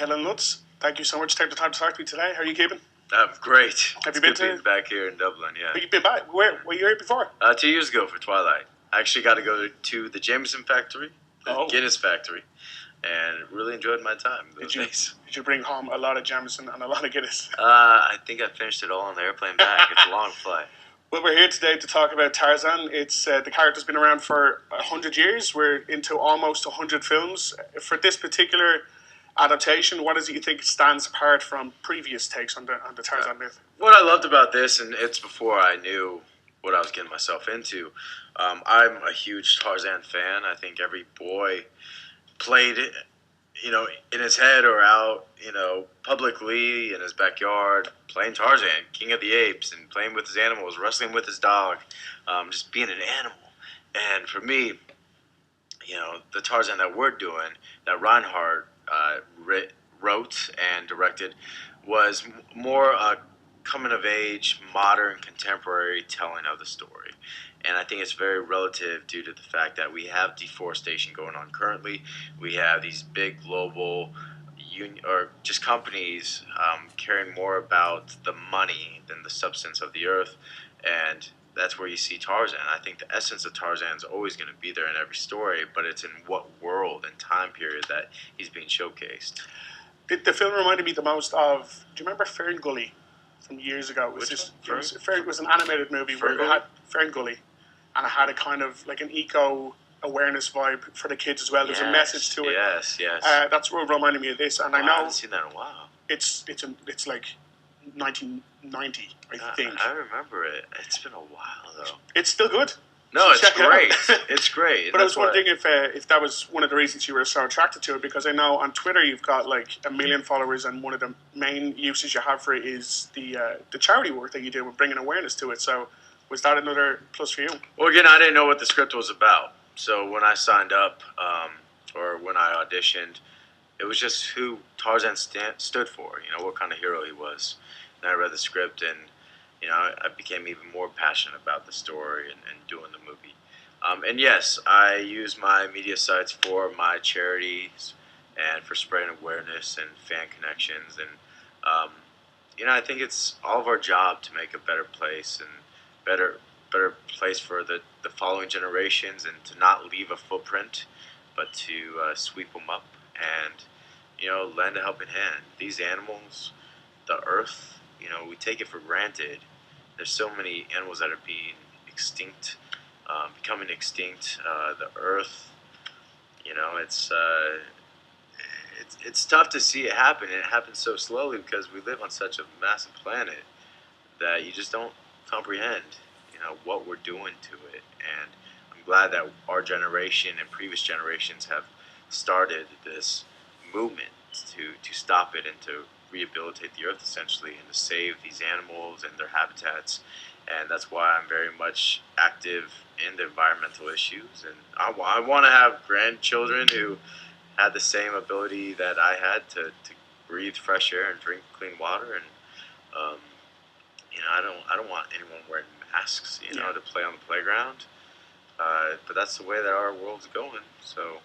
Kellen Lutz. Thank you so much for taking the time to talk to me today. How are you keeping? I'm great. Have It's you been good to? being back here in Dublin, yeah. You've been back. Where were you here before? 2 years ago for Twilight. I actually got to go to the Jameson factory, the Guinness factory, and really enjoyed my time those days. Did you bring home a lot of Jameson and a lot of Guinness? I think I finished it all on the airplane back. It's a long flight. Well, we're here today to talk about Tarzan. It's the character's been around for 100 years. We're into almost 100 films. For this particular adaptation, what is it you think stands apart from previous takes on the Tarzan myth? What I loved about this, and it's before I knew what I was getting myself into, I'm a huge Tarzan fan. I think every boy played it, in his head or out, publicly in his backyard, playing Tarzan, King of the Apes, and playing with his animals, wrestling with his dog, just being an animal. And for me, the Tarzan that we're doing, that Reinhardt wrote and directed, was more a coming of age, modern, contemporary telling of the story. And I think it's very relative due to the fact that we have deforestation going on currently. We have these big global just companies caring more about the money than the substance of the earth. And that's where you see Tarzan. I think the essence of Tarzan is always going to be there in every story, but it's in what world and time period that he's being showcased. The film reminded me the most of, do you remember Ferngully from years ago? It was an animated movie where it had Ferngully, and it had a kind of like an eco-awareness vibe for the kids as well. There's a message to it. Yes. That's what reminded me of this, and I know I haven't seen that in a while. It's like 1990, I think. I remember it. It's been a while though. It's still good. No, it's great. It's great. But I was wondering if that was one of the reasons you were so attracted to it, because I know on Twitter you've got like 1 million followers, and one of the main uses you have for it is the charity work that you do with bringing awareness to it. So was that another plus for you? Well, again, I didn't know what the script was about. So when I signed up, or when I auditioned, it was just who Tarzan stood for, what kind of hero he was. And I read the script, and I became even more passionate about the story and doing the movie. And yes, I use my media sites for my charities and for spreading awareness and fan connections. And, I think it's all of our job to make a better place and better place for the following generations, and to not leave a footprint, but to sweep them up and, lend a helping hand. These animals, the earth, we take it for granted. There's so many animals that are being extinct, becoming extinct. The earth, it's tough to see it happen, and it happens so slowly because we live on such a massive planet that you just don't comprehend, what we're doing to it. And I'm glad that our generation and previous generations have started this movement to stop it and to rehabilitate the earth, essentially, and to save these animals and their habitats. And that's why I'm very much active in the environmental issues. And I want to have grandchildren who had the same ability that I had to breathe fresh air and drink clean water. And I don't want anyone wearing masks, to play on the playground. But that's the way that our world's going. So,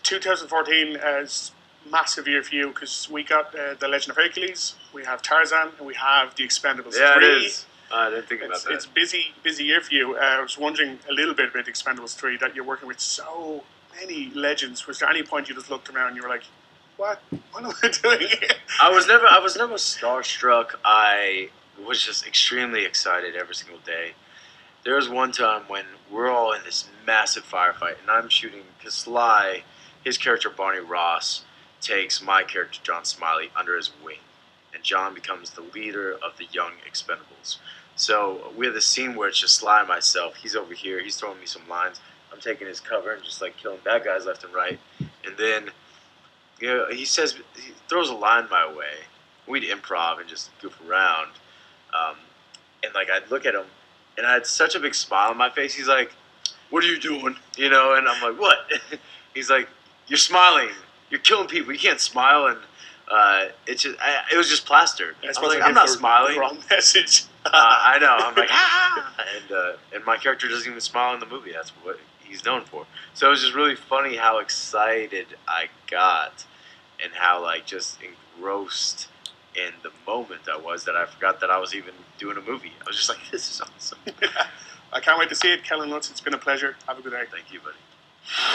2014 is massive year for you, because we got The Legend of Hercules, we have Tarzan, and we have The Expendables 3. It is. I didn't think about that. It's busy year for you. I was wondering a little bit about The Expendables 3, that you're working with so many legends. Was there any point you just looked around and you were like, what am I doing here? I was never starstruck. I was just extremely excited every single day. There was one time when we're all in this massive firefight, and I'm shooting, because Sly, his character Barney Ross, takes my character John Smiley under his wing, and John becomes the leader of the young Expendables. So we have this scene where it's just Sly and myself. He's over here, he's throwing me some lines, I'm taking his cover and just like killing bad guys left and right. And then he throws a line my way. We'd improv and just goof around, and like I'd look at him, and I had such a big smile on my face. He's like, "What are you doing?" And I'm like, "What?" He's like, "You're smiling. You're killing people. You can't smile." And it was just plastered. I was like, "I'm not smiling." Wrong message. I know. I'm like, ah, and my character doesn't even smile in the movie. That's what he's known for. So it was just really funny how excited I got, and how like just engrossed in the moment I was that I forgot that I was even doing a movie. I was just like, this is awesome. I can't wait to see it. Kellen Lutz, it's been a pleasure. Have a good day. Thank you, buddy.